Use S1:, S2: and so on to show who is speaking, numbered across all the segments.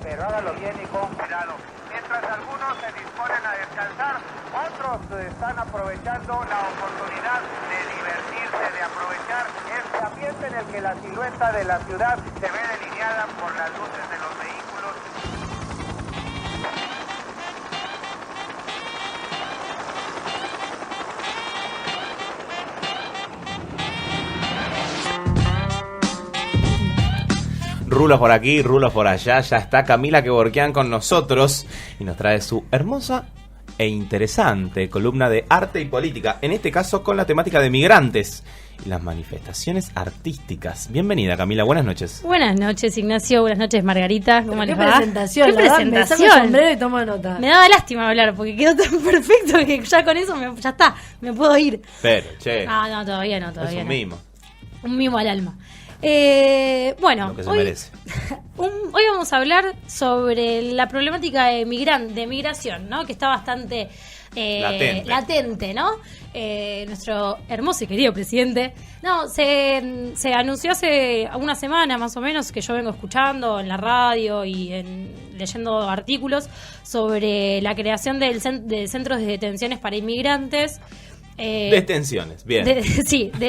S1: pero hágalo bien y con cuidado. Mientras algunos se disponen a descansar, otros están aprovechando la oportunidad de divertirse, de aprovechar este ambiente en el que la silueta de la ciudad se ve delineada por las luces de los vehículos.
S2: Rulos por aquí, rulos por allá. Ya está Camila Kevorkian con nosotros y nos trae su hermosa e interesante columna de arte y política, en este caso con la temática de migrantes y las manifestaciones artísticas. Bienvenida, Camila, buenas noches.
S3: Buenas noches, Ignacio, buenas noches, Margarita. ¿Cómo les va?
S4: Presentación,
S3: ¿Qué
S4: la verdad,
S3: presentación?
S4: me saco el sombrero y tomo nota.
S3: Me daba lástima hablar porque quedó tan perfecto que ya con eso ya está, me puedo ir.
S2: Pero, che,
S3: No, todavía no.
S2: es un mimo.
S3: Un mimo al alma. Bueno,
S2: Lo que se
S3: hoy,
S2: merece.
S3: Hoy vamos a hablar sobre la problemática de migración, ¿no? Que está bastante latente, ¿no? Nuestro hermoso y querido presidente. Se anunció hace una semana más o menos, que yo vengo escuchando en la radio y leyendo artículos sobre la creación de centros de detenciones para inmigrantes.
S2: Detenciones, bien.
S3: De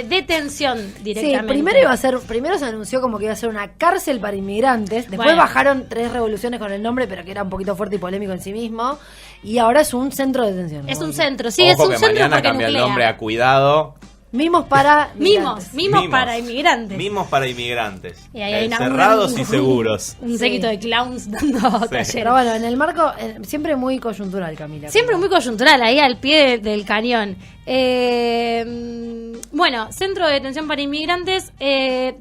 S3: detención directamente.
S4: Sí, primero se anunció como que iba a ser una cárcel para inmigrantes, después bajaron 3 revoluciones con el nombre, pero que era un poquito fuerte y polémico en sí mismo, y ahora es un centro de detención.
S3: Es un centro, sí,
S2: Ojo,
S3: es un
S2: que
S3: centro
S2: mañana
S3: porque
S2: cambia
S3: nuclea.
S2: el nombre a Cuidado.
S4: Mimos para
S3: Mimos para inmigrantes.
S2: Mimos para inmigrantes.
S3: Y ahí hay
S2: Cerrados y seguros.
S3: Un séquito de clowns dando talleres.
S4: Pero bueno, en el marco, siempre muy coyuntural, Camila.
S3: Siempre muy coyuntural, ahí al pie del cañón. Bueno, centro de detención para inmigrantes.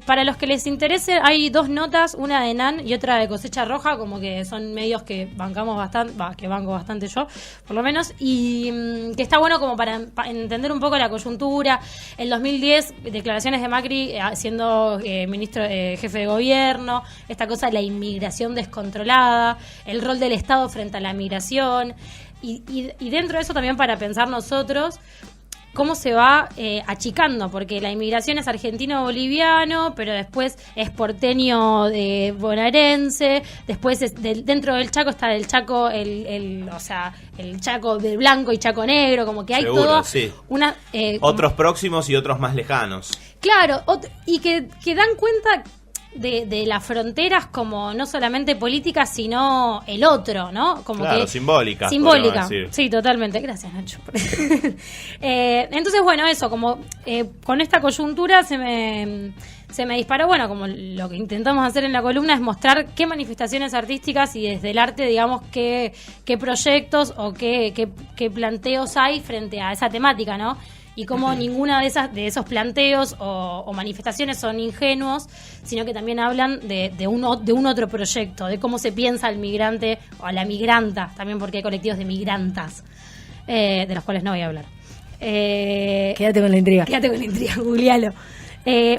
S3: Para los que les interese, hay 2 notas, una de NAN y otra de Cosecha Roja, como que son medios que bancamos bastante, que banco bastante yo, por lo menos, y que está bueno como para entender un poco la coyuntura. En 2010, declaraciones de Macri siendo ministro, jefe de gobierno, esta cosa de la inmigración descontrolada, el rol del Estado frente a la migración, y dentro de eso también para pensar nosotros cómo se va achicando, porque la inmigración es argentino-boliviano, pero después es porteño de bonaerense, después dentro del Chaco está el Chaco, el Chaco de blanco y Chaco negro, como que hay todo
S2: sí.
S3: Otros
S2: próximos y otros más lejanos.
S3: Claro, y que dan cuenta de las fronteras como no solamente políticas, sino el otro, ¿no? Como
S2: claro,
S3: que
S2: simbólica.
S3: Sí, totalmente. Gracias, Nacho. Entonces, bueno, eso, como con esta coyuntura se me disparó, bueno, como lo que intentamos hacer en la columna es mostrar qué manifestaciones artísticas y desde el arte, digamos, qué proyectos o qué planteos hay frente a esa temática, ¿no? Y cómo ninguna de esos planteos o manifestaciones son ingenuos, sino que también hablan de un otro proyecto, de cómo se piensa al migrante o a la migranta, también porque hay colectivos de migrantas, de los cuales no voy a hablar.
S4: Quédate con la intriga,
S3: googlealo.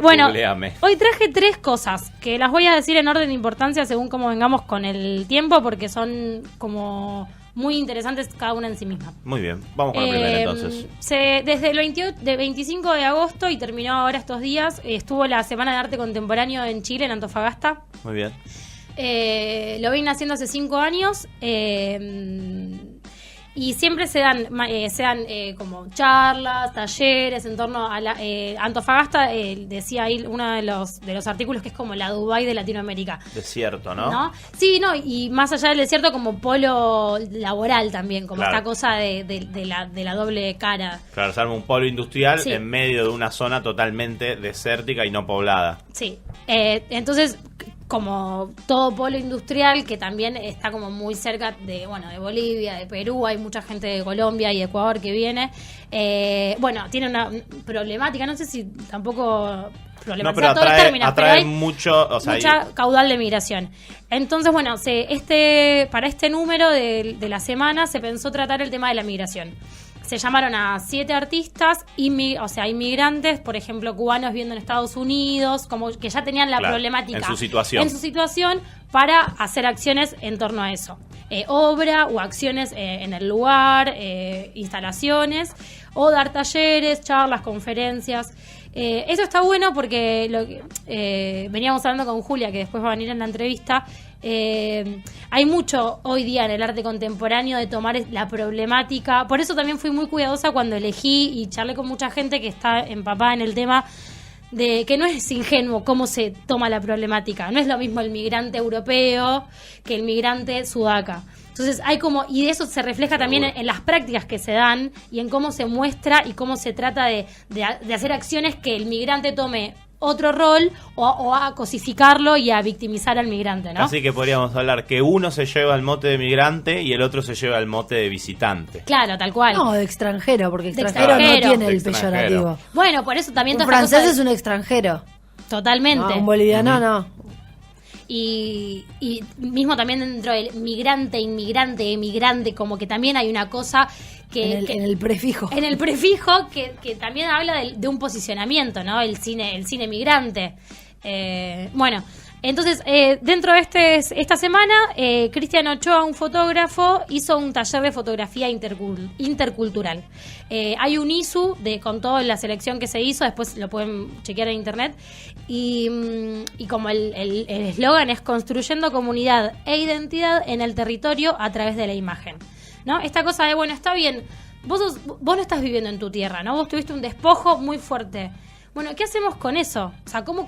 S3: Bueno,
S2: Googleame.
S3: Hoy traje 3 cosas que las voy a decir en orden de importancia según cómo vengamos con el tiempo, porque son como muy interesantes cada una en sí misma.
S2: Muy bien, vamos con la primera entonces.
S3: Desde el 25 de agosto y terminó ahora estos días, estuvo la Semana de Arte Contemporáneo en Chile, en Antofagasta.
S2: Muy bien.
S3: Lo vine haciendo hace 5 años. Y siempre se dan como charlas, talleres en torno a la Antofagasta, decía ahí uno de los artículos que es como la Dubái de Latinoamérica.
S2: Desierto, ¿no?
S3: Sí, y más allá del desierto como polo laboral también, como
S2: claro.
S3: esta cosa de la doble cara.
S2: Claro, se arma un polo industrial
S3: sí.
S2: en medio de una zona totalmente desértica y no poblada.
S3: Sí, entonces como todo polo industrial que también está como muy cerca de Bolivia, de Perú, hay mucha gente de Colombia y Ecuador que viene. Tiene una problemática, no sé si tampoco problematizar todos los términos, pero hay
S2: mucha
S3: caudal de migración. Entonces, para este número de la semana se pensó tratar el tema de la migración. Se llamaron a 7 artistas, inmigrantes, por ejemplo, cubanos viviendo en Estados Unidos, como que ya tenían la problemática
S2: en su situación,
S3: para hacer acciones en torno a eso. Obra o acciones en el lugar, instalaciones, o dar talleres, charlas, conferencias. Eso está bueno porque veníamos hablando con Julia, que después va a venir en la entrevista. Hay mucho hoy día en el arte contemporáneo de tomar la problemática. Por eso también fui muy cuidadosa cuando elegí y charlé con mucha gente que está empapada en el tema de que no es ingenuo cómo se toma la problemática. No es lo mismo el migrante europeo que el migrante sudaca. Entonces hay y de eso se refleja también en las prácticas que se dan y en cómo se muestra y cómo se trata de hacer acciones que el migrante tome otro rol o a cosificarlo y a victimizar al migrante, ¿no?
S2: Así que podríamos hablar que uno se lleva el mote de migrante y el otro se lleva el mote de visitante.
S3: Claro, tal cual.
S4: No, de extranjero, porque
S3: De
S4: extranjero no
S3: extranjero.
S4: tiene el
S2: De extranjero.
S4: peyorativo.
S3: Bueno, por eso también
S4: Un
S3: toda esta
S4: francés
S3: cosa
S4: es un extranjero.
S3: Totalmente.
S4: No, un boliviano no.
S3: Y mismo también dentro del migrante, inmigrante, emigrante, como que también hay una cosa que
S4: En el prefijo.
S3: en el prefijo que también habla de un posicionamiento, ¿no? El cine migrante. Bueno, entonces dentro de esta semana Cristian Ochoa, un fotógrafo, hizo un taller de fotografía intercultural. Hay un ISU con toda la selección que se hizo, después lo pueden chequear en internet, y como el eslogan es construyendo comunidad e identidad en el territorio a través de la imagen, ¿no? Esta cosa de, bueno, está bien, vos no estás viviendo en tu tierra, ¿no? Vos tuviste un despojo muy fuerte. Bueno, ¿qué hacemos con eso? O sea, ¿cómo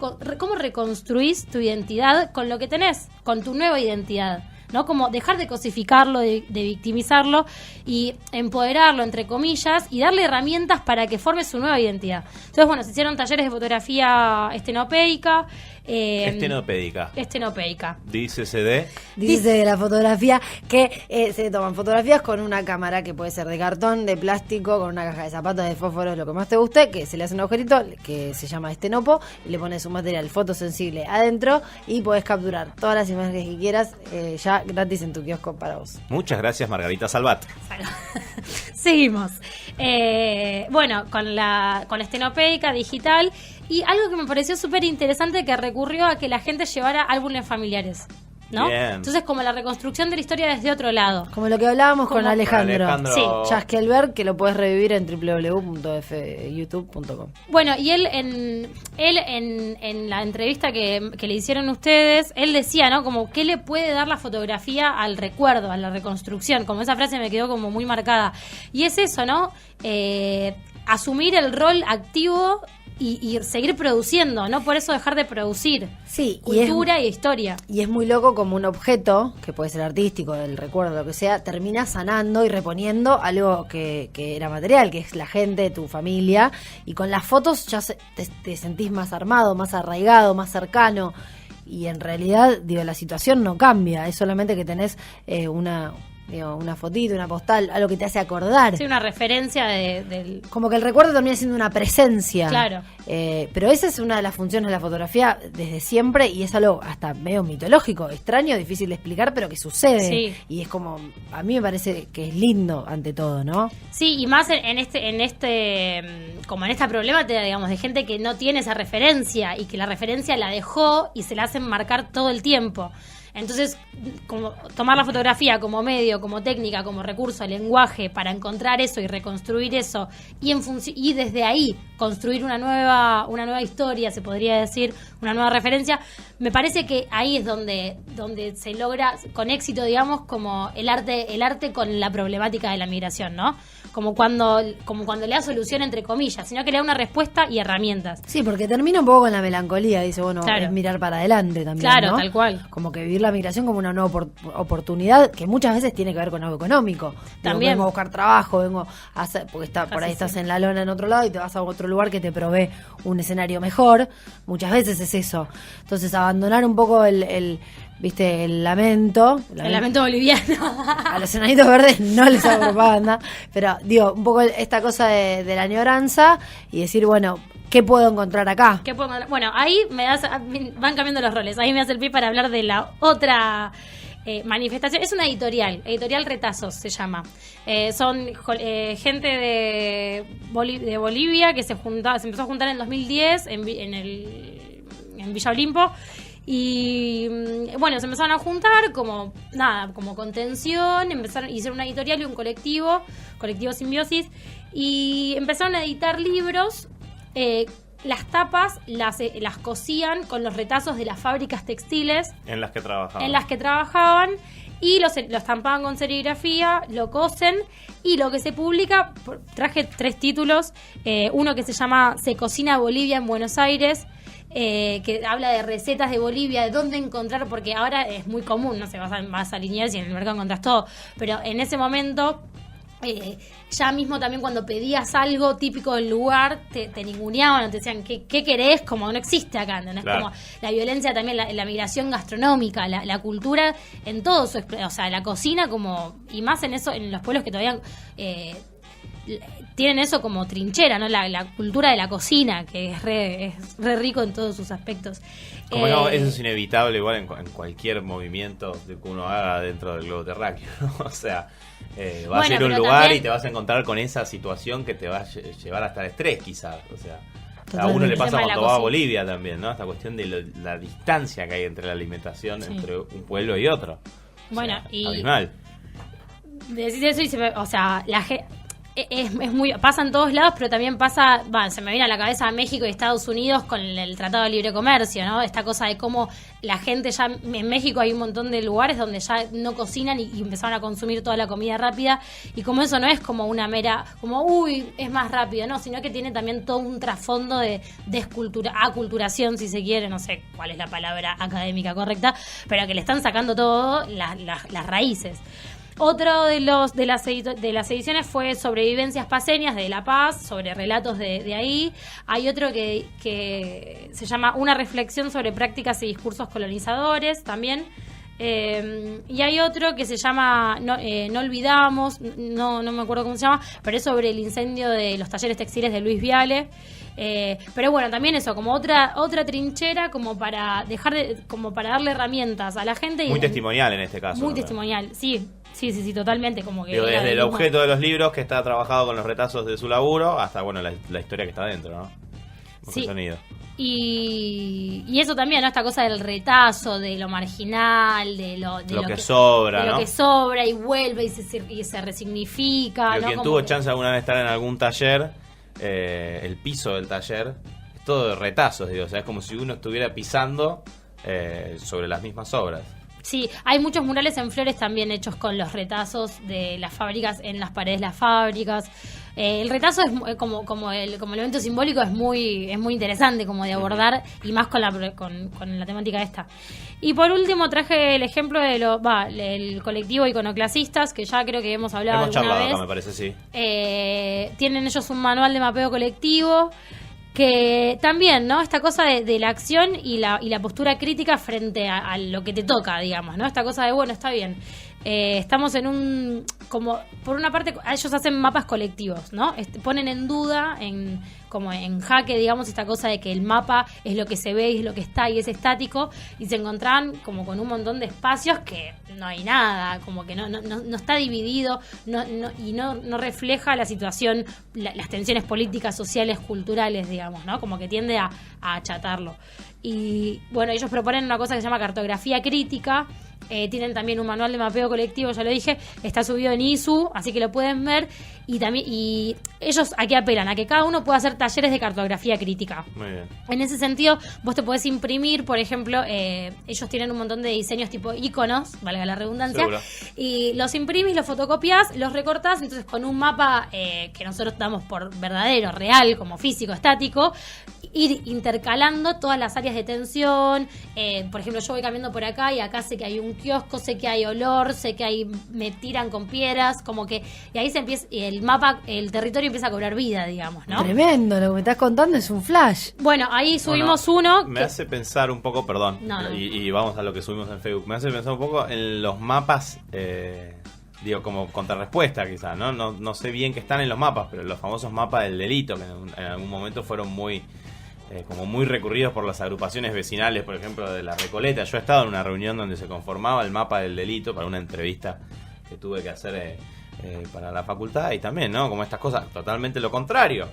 S3: reconstruís tu identidad con lo que tenés, con tu nueva identidad? ¿No? Como dejar de cosificarlo, de victimizarlo y empoderarlo, entre comillas, y darle herramientas para que forme su nueva identidad. Entonces, bueno, se hicieron talleres de fotografía estenopeica. Estenopeica.
S2: Dícese de...
S4: Dice de la fotografía que se toman fotografías con una cámara que puede ser de cartón, de plástico, con una caja de zapatos, de fósforos, lo que más te guste, que se le hace un agujerito que se llama estenopo, y le pones un material fotosensible adentro y podés capturar todas las imágenes que quieras ya gratis en tu kiosco para vos.
S2: Muchas gracias, Margarita Salvat.
S3: Seguimos. Bueno, con la estenopeica digital, y algo que me pareció súper interesante, que recurrió a que la gente llevara álbumes familiares, ¿no?
S2: Bien.
S3: Entonces, como la reconstrucción de la historia desde otro lado.
S4: Como lo que hablábamos con
S3: Como-
S4: Alejandro.
S3: Sí.
S4: Jaskelberg, que lo puedes revivir en www.fyoutube.com.
S3: Bueno, y él en la entrevista que le hicieron ustedes, él decía, ¿no? Como, ¿qué le puede dar la fotografía al recuerdo, a la reconstrucción? Como esa frase me quedó como muy marcada. Y es eso, ¿no? Asumir el rol activo y seguir produciendo, ¿no? Por eso dejar de producir
S4: Sí,
S3: cultura y historia.
S4: Y es muy loco como un objeto, que puede ser artístico, del recuerdo, lo que sea, termina sanando y reponiendo algo que era material, que es la gente, tu familia. Y con las fotos ya te sentís más armado, más arraigado, más cercano. Y en realidad, digo, la situación no cambia, es solamente que tenés una fotito, una postal, algo que te hace acordar.
S3: Sí, una referencia del...
S4: Como que el recuerdo termina siendo una presencia.
S3: Claro.
S4: Pero esa es una de las funciones de la fotografía desde siempre, y es algo hasta medio mitológico, extraño, difícil de explicar, pero que sucede.
S3: Sí.
S4: Y es como, a mí me parece que es lindo ante todo, ¿no?
S3: Sí, y más en como en esta problemática, digamos, de gente que no tiene esa referencia y que la referencia la dejó y se la hacen marcar todo el tiempo. Entonces, como tomar la fotografía como medio, como técnica, como recurso, lenguaje para encontrar eso y reconstruir eso y desde ahí construir una nueva historia, se podría decir, una nueva referencia, me parece que ahí es donde se logra con éxito, digamos, como el arte con la problemática de la migración, ¿no? Como cuando le da solución, entre comillas, sino que le da una respuesta y herramientas.
S4: Sí, porque termina un poco con la melancolía, dice, bueno,
S3: Claro.
S4: es mirar para adelante también,
S3: Claro,
S4: ¿no?
S3: tal cual.
S4: Como que vivir la migración como una nueva oportunidad, que muchas veces tiene que ver con algo económico. Digo,
S3: También.
S4: vengo a buscar trabajo, vengo a hacer, porque por ahí
S3: Sí,
S4: estás
S3: sí.
S4: en la lona en otro lado y te vas a otro lugar que te provee un escenario mejor. Muchas veces es eso. Entonces, abandonar un poco el lamento.
S3: El lamento boliviano.
S4: A los enanitos verdes no les hago propaganda, pero digo, un poco esta cosa de la añoranza y decir, bueno, ¿qué puedo encontrar acá?
S3: ¿Qué puedo encontrar? Bueno, ahí van cambiando los roles. Ahí me hace el pie para hablar de la otra manifestación. Es una editorial Retazos se llama. Son gente de Bolivia que se empezó a juntar en el 2010 en Villa Olimpo. Y bueno, se empezaron a juntar como contención, hicieron una editorial y un colectivo Simbiosis, y empezaron a editar libros las tapas las cosían con los retazos de las fábricas textiles
S2: En las que trabajaban.
S3: y los estampaban con serigrafía, lo cosen y lo que se publica, traje 3 títulos, uno que se llama Se cocina Bolivia en Buenos Aires, que habla de recetas de Bolivia, de dónde encontrar, porque ahora es muy común, no sé, vas a Liniers y en el mercado encontrás todo, pero en ese momento... ya mismo también cuando pedías algo típico del lugar te ninguneaban, te decían ¿qué querés? Como no existe acá, ¿no? Es
S2: claro.
S3: como la violencia también, la migración gastronómica, la cultura en todo su, o sea, la cocina como, y más en eso, en los pueblos que todavía tienen eso como trinchera, ¿no? La cultura de la cocina, que es re rico en todos sus aspectos.
S2: Como no, eso es inevitable igual en cualquier movimiento que uno haga dentro del globo terráqueo, ¿no? O sea, vas a ir a un lugar también... y te vas a encontrar con esa situación que te va a llevar hasta el estrés, quizás. O sea, a uno le pasa cuando va a Bolivia también, ¿no? Esta cuestión de la distancia que hay entre la alimentación entre un pueblo y otro.
S3: Bueno,
S2: o sea,
S3: y
S2: abismal.
S3: Decís eso y o sea, es muy, pasa en todos lados, pero también pasa, se me viene a la cabeza México y Estados Unidos con el Tratado de Libre Comercio, ¿no? Esta cosa de cómo la gente ya, en México hay un montón de lugares donde ya no cocinan y empezaron a consumir toda la comida rápida, y como eso no es como una mera, como es más rápido, ¿no? Sino que tiene también todo un trasfondo de aculturación, si se quiere, no sé cuál es la palabra académica correcta, pero que le están sacando todo las raíces. Otro de las ediciones fue Sobrevivencias paseñas de La Paz, sobre relatos de ahí. Hay otro que se llama Una reflexión sobre prácticas y discursos colonizadores, también. Y hay otro que se llama No olvidamos, no me acuerdo cómo se llama, pero es sobre el incendio de los talleres textiles de Luis Viale. Pero bueno, también eso, como otra trinchera, como para como para darle herramientas a la gente.
S2: Muy testimonial en este caso.
S3: Muy testimonial, sí, totalmente. Como que
S2: desde el objeto de los libros, que está trabajado con los retazos de su laburo, hasta bueno la historia que está dentro, ¿no?
S3: Sí.
S2: Sonido.
S3: Y eso también, ¿no? Esta cosa del retazo, de lo marginal, de lo que
S2: sobra,
S3: de
S2: ¿no?
S3: lo que sobra y vuelve y se resignifica.
S2: Pero
S3: ¿no?
S2: quien
S3: como
S2: tuvo chance alguna vez de estar en algún taller, el piso del taller es todo de retazos, digo, o sea, es como si uno estuviera pisando sobre las mismas obras. Sí,
S3: hay muchos murales en Flores también hechos con los retazos de las fábricas en las paredes de las fábricas. El retazo es como elemento simbólico es muy interesante como de abordar, y más con la temática esta. Y por último traje el ejemplo de el colectivo Iconoclasistas, que ya creo que hemos hablado alguna vez.
S2: Acá, me parece, sí.
S3: Tienen ellos un manual de mapeo colectivo, que también, ¿no? Esta cosa de la acción y la postura crítica frente a lo que te toca, digamos, ¿no? Esta cosa de, bueno, está bien. Estamos en como por una parte ellos hacen mapas colectivos, ¿no? Ponen en duda, como en jaque, digamos, esta cosa de que el mapa es lo que se ve y es lo que está y es estático, y se encontraban como con un montón de espacios que no hay nada, como que no está dividido, y no refleja la situación, las tensiones políticas, sociales, culturales, digamos, ¿no? Como que tiende a achatarlo. Y bueno, ellos proponen una cosa que se llama cartografía crítica. Tienen también un manual de mapeo colectivo, ya lo dije, está subido en ISU, así que lo pueden ver. Y ellos aquí apelan a que cada uno pueda hacer talleres de cartografía crítica.
S2: Muy bien.
S3: En ese sentido, vos te podés imprimir, por ejemplo, ellos tienen un montón de diseños tipo iconos, valga la redundancia.
S2: Seguro.
S3: Y los imprimís, los fotocopiás, los recortás, entonces con un mapa que nosotros damos por verdadero, real, como físico, estático, ir intercalando todas las áreas de tensión. Por ejemplo, yo voy caminando por acá y acá sé que hay un kiosco, sé que hay olor, sé que me tiran con piedras, como que, y ahí se empieza, el mapa, el territorio empieza a cobrar vida, digamos, ¿no?
S4: Tremendo, lo que me estás contando es un flash.
S3: Bueno, ahí subimos uno.
S2: Me hace pensar un poco, perdón, y vamos a lo que subimos en Facebook, me hace pensar un poco en los mapas, digo, como contrarrespuesta quizás, ¿no? No sé bien que están en los mapas, pero los famosos mapas del delito, que en algún momento fueron muy recurridos por las agrupaciones vecinales, por ejemplo, de La Recoleta. Yo he estado en una reunión donde se conformaba el mapa del delito para una entrevista que tuve que hacer para la facultad, y también, ¿no? Como estas cosas, totalmente lo contrario.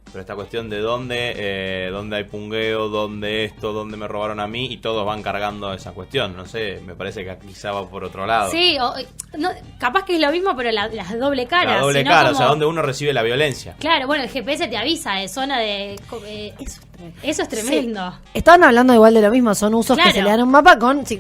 S2: Pero esta cuestión de dónde hay pungueo, dónde me robaron a mí, y todos van cargando esa cuestión. No sé, me parece que quizá va por otro lado.
S3: Sí, capaz que es lo mismo, pero la doble cara.
S2: La doble cara, como... o sea, donde uno recibe la violencia.
S3: Claro, bueno, el GPS te avisa de zona de... Eso es tremendo.
S4: Sí. Estaban hablando igual de lo mismo, son usos
S3: Claro.
S4: que se le dan a un mapa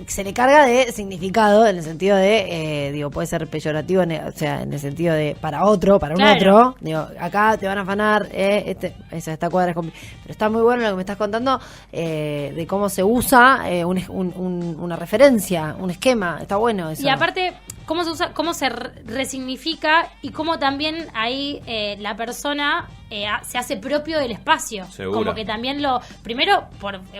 S4: se le carga de significado, en el sentido de, puede ser peyorativo, o sea, en el sentido de para otro, para un
S3: Claro.
S4: otro. Digo, acá te van a afanar, esta cuadra es pero está muy bueno lo que me estás contando, de cómo se usa una referencia, un esquema, está bueno eso.
S3: Y aparte, cómo se usa, cómo se resignifica y cómo también ahí la persona se hace propio del espacio.
S2: Seguro.
S3: Como que también primero,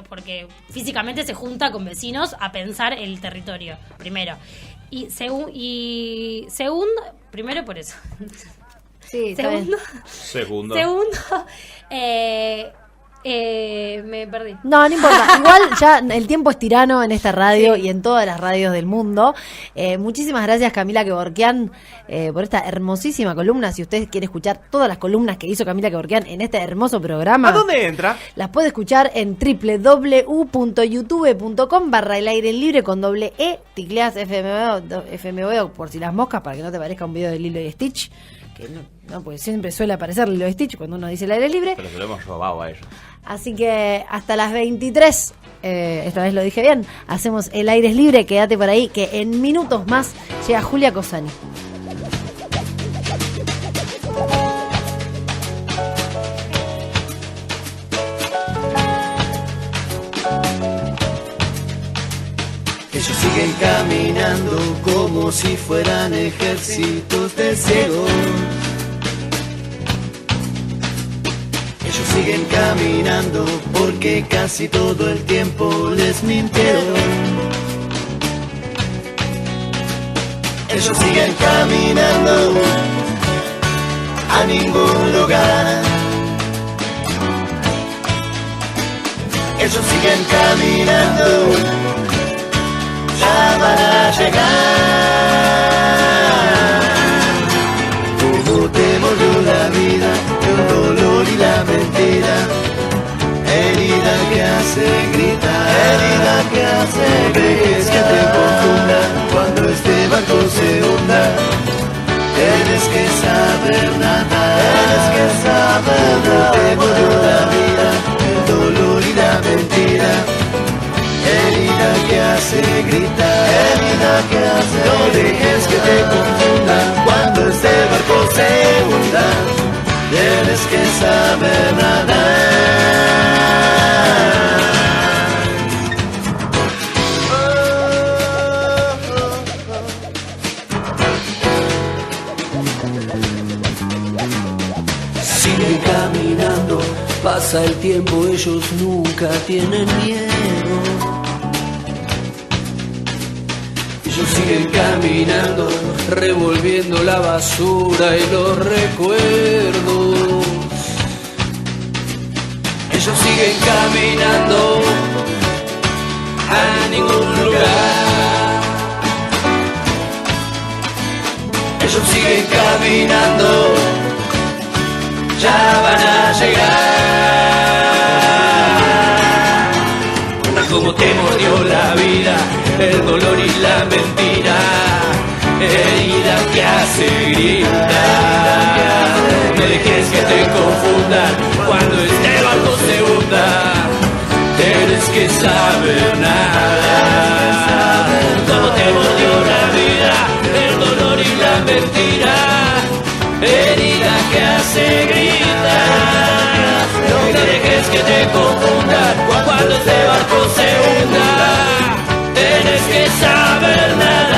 S3: porque físicamente se junta con vecinos a pensar el territorio, primero. Y segundo, primero por eso.
S4: Sí, está bien.
S3: Segundo, me perdí.
S4: No importa. Igual ya el tiempo es tirano en esta radio y en todas las radios del mundo. Muchísimas gracias, Camila Kevorkian, por esta hermosísima columna. Si usted quiere escuchar todas las columnas que hizo Camila Kevorkian en este hermoso programa,
S2: ¿A dónde entra?
S4: las puede escuchar en www.youtube.com/el aire libre con doble E, ticleas FMO por si las moscas, para que no te parezca un video de Lilo y Stitch, que no, porque siempre suele aparecer Lilo y Stitch cuando uno dice el aire libre.
S2: Pero se lo hemos robado a ellos.
S4: Así que hasta las 23, esta vez lo dije bien, hacemos el aire es libre. Quédate por ahí, que en minutos más llega Julia Cosani.
S5: Ellos siguen caminando como si fueran ejércitos de ciegos. Ellos siguen caminando porque casi todo el tiempo les mintieron. Ellos siguen caminando a ningún lugar. Ellos siguen caminando, ya van a llegar. Como te volvió la vida, el dolor y la mentira, herida que hace gritar, herida que hace crees que te confunda cuando este barco se hunda. Tienes que saber nadar, tienes que saber nadar. Te volvió la vida, el dolor y la mentira, herida que hace gritar, herida que hace. No dejes que te confundan cuando este barco se hunda. Tienes que saber nadar. Siguen caminando, pasa el tiempo, ellos nunca tienen miedo. Ellos siguen caminando, revolviendo la basura y los recuerdos. Ellos siguen caminando a ningún lugar. Ellos siguen caminando, ya van a llegar. Como te mordió la vida, el dolor y la mentira, herida que hace gritar. No dejes que te confundan cuando este barco se hunda. Tienes que saber nadar. Como te mordió la vida, el dolor y la mentira, herida que hace gritar. No dejes que te confundan cuando este barco se hunda. Tienes que saber nadar.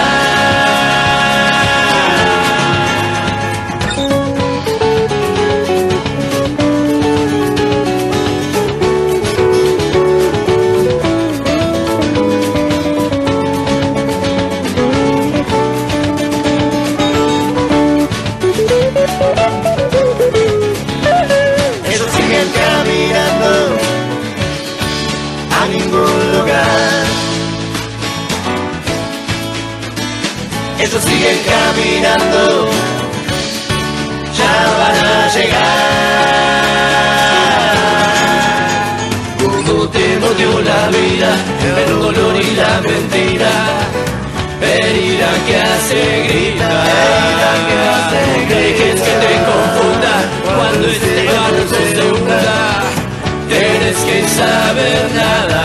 S5: Ellos siguen caminando a ningún lugar. Ellos siguen caminando, ya van a llegar. Como te mordió la vida, el dolor y la mentira, herida que hace gritar. No dejes que te confundan cuando este barco se hunda. Tienes que saber nada.